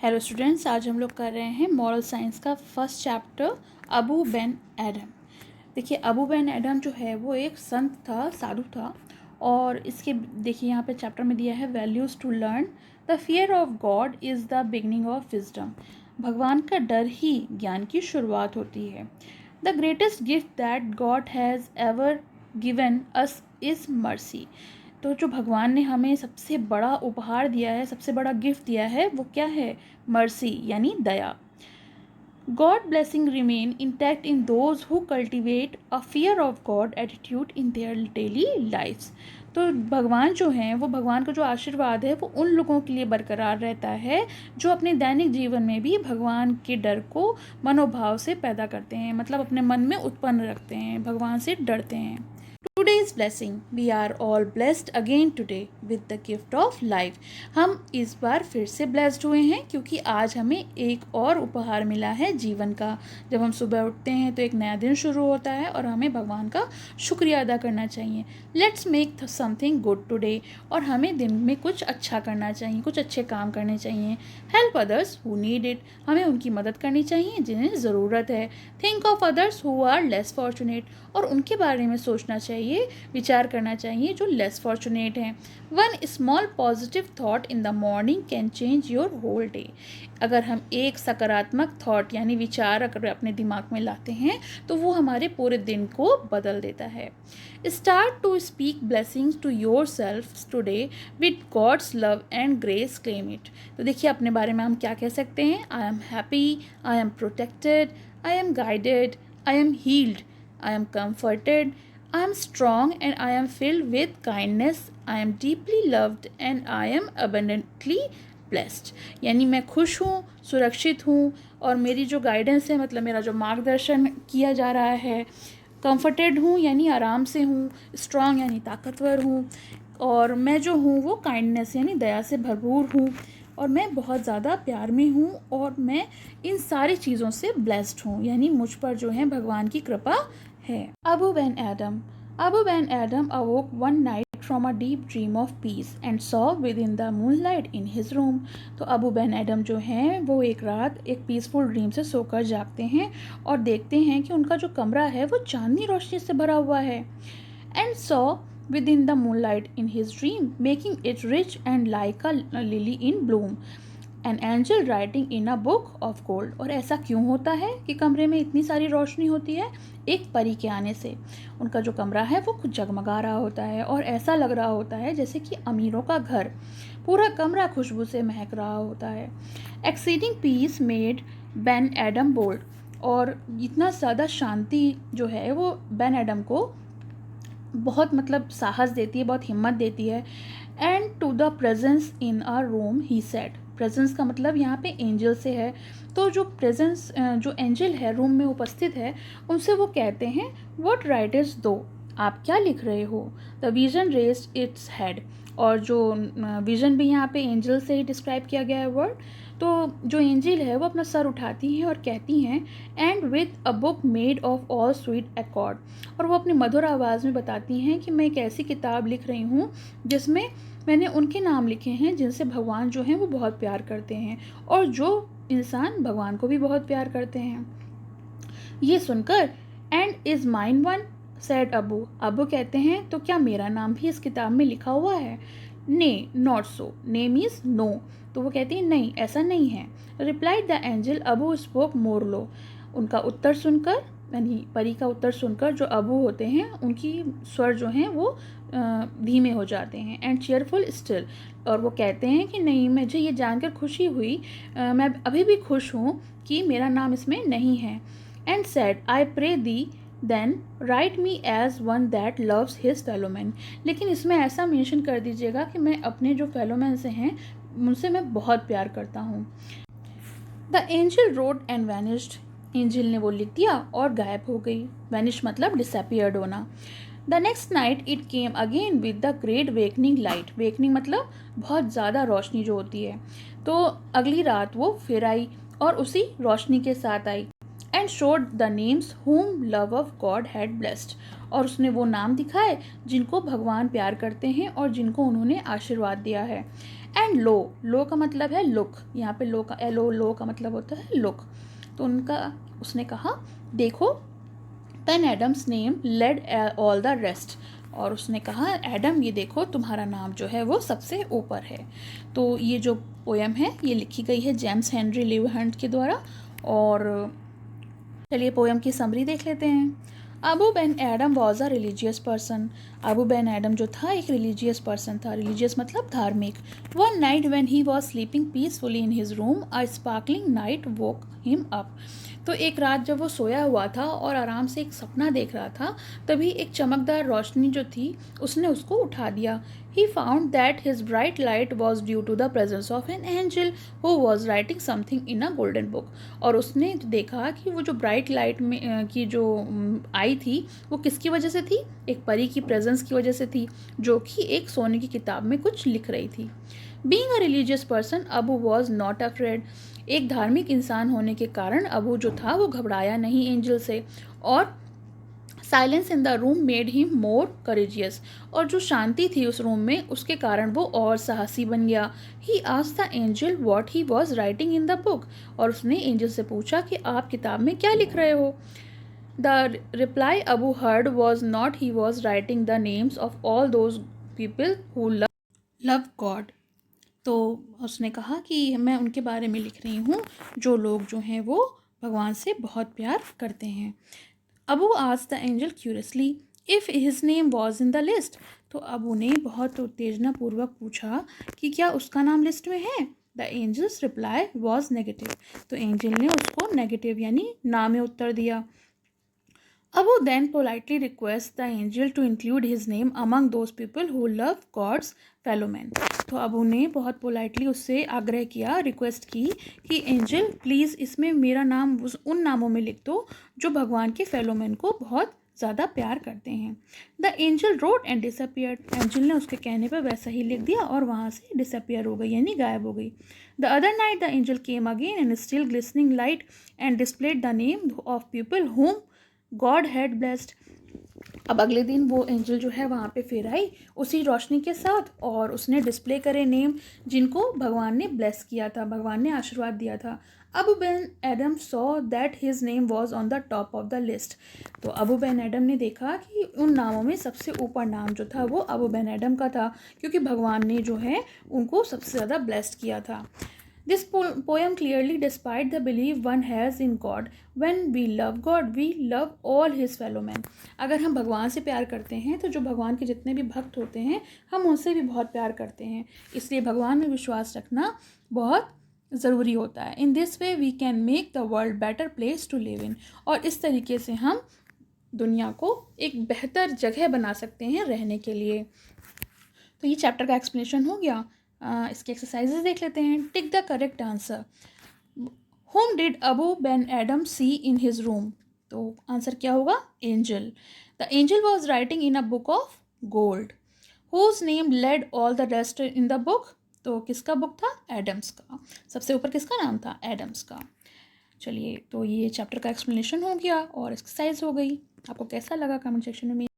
Hello students, आज हम लोग कर रहे हैं मॉरल साइंस का first chapter Abu Ben Adam. देखिए, अबू बेन एडम जो है वो एक संत था, साधु था। और इसके देखिए यहाँ पे चैप्टर में दिया है values to learn. The fear of God is the beginning of wisdom. भगवान का डर ही ज्ञान की शुरुआत होती है। The greatest gift that God has ever given us is mercy. तो जो भगवान ने हमें सबसे बड़ा उपहार दिया है, सबसे बड़ा गिफ्ट दिया है, वो क्या है? मर्सी यानी दया। God blessing remain intact in those who cultivate a fear of God attitude in their daily lifes. तो भगवान जो हैं, वो भगवान का जो आशीर्वाद है वो उन लोगों के लिए बरकरार रहता है जो अपने दैनिक जीवन में भी भगवान के डर को मनोभाव से पैदा करते हैं, मतलब अपने मन में उत्पन्न रखते हैं, भगवान से डरते हैं। Today's blessing, we are all blessed again today with the gift of life। हम इस बार फिर से blessed हुए हैं क्योंकि आज हमें एक और उपहार मिला है जीवन का। जब हम सुबह उठते हैं तो एक नया दिन शुरू होता है और हमें भगवान का शुक्रिया अदा करना चाहिए। Let's make something good today। और हमें दिन में कुछ अच्छा करना चाहिए, कुछ अच्छे काम करने चाहिए। Help others who need it। हमें उनकी मदद करनी चाहिए जिन्हें ज़रूरत है। Think of others who are less fortunate। और उनके बारे में सोचना चाहिए, विचार करना चाहिए जो लेस फॉर्चुनेट हैं। One small positive thought in the morning can change your whole day. अगर हम एक सकारात्मक थॉट यानी विचार अगर अपने दिमाग में लाते हैं तो वो हमारे पूरे दिन को बदल देता है। Start to speak blessings to yourself today with God's love and grace, claim it. तो देखिए, अपने बारे में हम क्या कह सकते हैं? I am happy, I am protected, I am guided, I am heeled, I am comforted, I am strong and I am filled with kindness, I am deeply loved and I am abundantly blessed। यानी मैं खुश हूँ, सुरक्षित हूँ और मेरी जो guidance है, मतलब मेरा जो मार्गदर्शन किया जा रहा है। कंफर्टेड हूँ यानी आराम से हूँ, स्ट्रॉन्ग यानी ताकतवर हूँ, और मैं जो हूँ वो काइंडनेस यानी दया से भरपूर हूँ, और मैं बहुत ज़्यादा प्यार में हूँ, और मैं इन सारी चीज़ों से ब्लेस्ड हूँ, यानी मुझ पर जो है भगवान की कृपा है। Abu Ben Adam अवोक one night from a deep dream of peace and saw with in the moonlight in his room. तो अबू बेन एडम जो हैं वो एक रात एक पीसफुल ड्रीम से सोकर जागते हैं और देखते हैं कि उनका जो कमरा है वो चांदनी रोशनी से भरा हुआ है। And saw within the moonlight in his dream, making it rich and like a lily in bloom, an angel writing in a book of gold। और ऐसा क्यों होता है कि कमरे में इतनी सारी रोशनी होती है? एक परी के आने से उनका जो कमरा है वो कुछ जगमगा रहा होता है और ऐसा लग रहा होता है जैसे कि अमीरों का घर। पूरा कमरा खुशबू से महक रहा होता है। Exceeding peace made Ben Adhem bold. और इतना ज़्यादा शांति जो है वो बेन एडम को बहुत मतलब साहस देती है, बहुत हिम्मत देती है। And to the presence in a room he said. Presence का मतलब यहाँ पे एंजल से है। तो जो प्रेजेंस जो एंजल है रूम में उपस्थित है, उनसे वो कहते हैं व्हाट राइटर्स दो, आप क्या लिख रहे हो? The vision raised its head. और जो विजन भी यहाँ पे एंजल से ही डिस्क्राइब किया गया है वर्ड। तो जो एंजल है वो अपना सर उठाती हैं और कहती हैं and with a book made of all sweet accord. और वो अपनी मधुर आवाज़ में बताती हैं कि मैं एक ऐसी किताब लिख रही हूँ जिसमें मैंने उनके नाम लिखे हैं जिनसे भगवान जो हैं वो बहुत प्यार करते हैं और जो इंसान भगवान को भी बहुत प्यार करते हैं। ये सुनकर and is mine one said Abu. Abu कहते हैं तो क्या मेरा नाम भी इस किताब में लिखा हुआ है? ने नॉट सो, ने मीन्स नो। तो वो कहती है नहीं, ऐसा नहीं है। Replied the angel Abu spoke more low. उनका उत्तर सुनकर यानी परी का उत्तर सुनकर जो अबू होते हैं उनकी स्वर जो हैं वो धीमे हो जाते हैं। And cheerful still. और वो कहते हैं कि नहीं, मुझे ये जानकर खुशी हुई, मैं अभी भी खुश हूँ कि मेरा नाम इसमें नहीं है। And said I pray thee then write me as one that loves his fellow man. लेकिन इसमें ऐसा मेंशन कर दीजिएगा कि मैं अपने जो फेलो मैन से हैं उनसे मैं बहुत प्यार करता हूँ। The angel road and vanished. Angel ने वो लिख दिया और गायब हो गई। वैनिश मतलब डिसअपियर्ड होना। The next night it came again with the great wakening light. Wakening मतलब बहुत ज़्यादा रोशनी जो होती है। तो अगली रात वो फिर आई और उसी रोशनी के साथ आई। And showed the names whom love of God had blessed. और उसने वो नाम दिखाए जिनको भगवान प्यार करते हैं और जिनको उन्होंने आशीर्वाद दिया है। एंड लो का मतलब है लुक, यहाँ पे लो का लो का मतलब होता है लुक। तो उसने कहा देखो, Ben Adhem's name led all the rest, और उसने कहा एडम ये देखो तुम्हारा नाम जो है वो सबसे ऊपर है। तो ये जो पोयम है ये लिखी गई है जेम्स हेनरी लीव हंट के द्वारा। और चलिए पोयम की समरी देख लेते हैं। Abu Ben Adam was a religious person. Abu Ben Adam जो था एक रिलीजियस पर्सन था। रिलीजियस मतलब धार्मिक। One night when he was sleeping peacefully in his room a sparkling night woke him up. तो एक रात जब वो सोया हुआ था और आराम से एक सपना देख रहा था, तभी एक चमकदार रोशनी जो थी उसने उसको उठा दिया। He found that his bright light was due to the presence of an angel who was writing something in a golden book। और उसने देखा कि वो जो ब्राइट लाइट में की जो आई थी वो किसकी वजह से थी, एक परी की प्रेजेंस की वजह से थी, जो कि एक सोने की किताब में कुछ लिख रही थी। Being a religious person, Abu was not afraid. एक धार्मिक इंसान होने के कारण अबू जो था वो घबराया नहीं एंजल से, और silence in the room made him more courageous. और जो शांति थी उस रूम में उसके कारण वो और साहसी बन गया। He asked the angel what he was writing in the book. और उसने एंजल से पूछा कि आप किताब में क्या लिख रहे हो। The reply Abu heard was not he was writing the names of all those people who love God. तो उसने कहा कि मैं उनके बारे में लिख रही हूँ जो लोग जो हैं वो भगवान से बहुत प्यार करते हैं। Abu asked the angel curiously if his name was in the list. तो अबू ने बहुत उत्तेजनापूर्वक पूछा कि क्या उसका नाम लिस्ट में है। The angel's reply was negative. तो एंजल ने उसको नेगेटिव यानी ना में उत्तर दिया। Abou then politely request the angel to include his name among those people who love God's fellow man. तो अबू ने बहुत पोलाइटली उससे आग्रह किया, रिक्वेस्ट की कि एंजल प्लीज़ इसमें मेरा नाम उन नामों में लिख दो जो भगवान के फेलो मैन को बहुत ज़्यादा प्यार करते हैं। The angel road and disappeared. Angel ने उसके कहने पर वैसा ही लिख दिया और वहाँ से डिसअपियर हो गई यानी गायब हो गई। The other night the angel came again and still glistening light and displayed the name of people home God had blessed. अब अगले दिन वो एंजल जो है वहाँ पे फिर आई उसी रोशनी के साथ, और उसने डिस्प्ले करे नेम जिनको भगवान ने ब्लेस किया था, भगवान ने आशीर्वाद दिया था। Abu Ben Adam saw that his name was on the top of the list. तो अबू बेन एडम ने देखा कि उन नामों में सबसे ऊपर नाम जो था वो अबू बेन एडम का था, क्योंकि भगवान ने जो है उनको सबसे ज़्यादा ब्लेस्ड किया था। This poem clearly despite the belief one has in God. When we love God, we love all his fellow men. अगर हम भगवान से प्यार करते हैं तो जो भगवान के जितने भी भक्त होते हैं हम उनसे भी बहुत प्यार करते हैं, इसलिए भगवान में विश्वास रखना बहुत ज़रूरी होता है। In this way we can make the world better place to live in. और इस तरीके से हम दुनिया को एक बेहतर जगह बना सकते हैं रहने के लिए। तो ये चैप्टर का एक्सप्लेनेशन हो गया। इसके एक्सरसाइजेज देख लेते हैं। Tick the correct answer. Whom did Abou Ben Adhem see in his room. तो आंसर क्या होगा, angel. The angel was writing in a book of gold. Whose name led all the rest in the book. तो किसका book था, Adams का। सबसे ऊपर किसका नाम था, एडम्स का। चलिए तो ये चैप्टर का एक्सप्लेनेशन हो गया और एक्सरसाइज हो गई। आपको कैसा लगा कमेंट सेक्शन में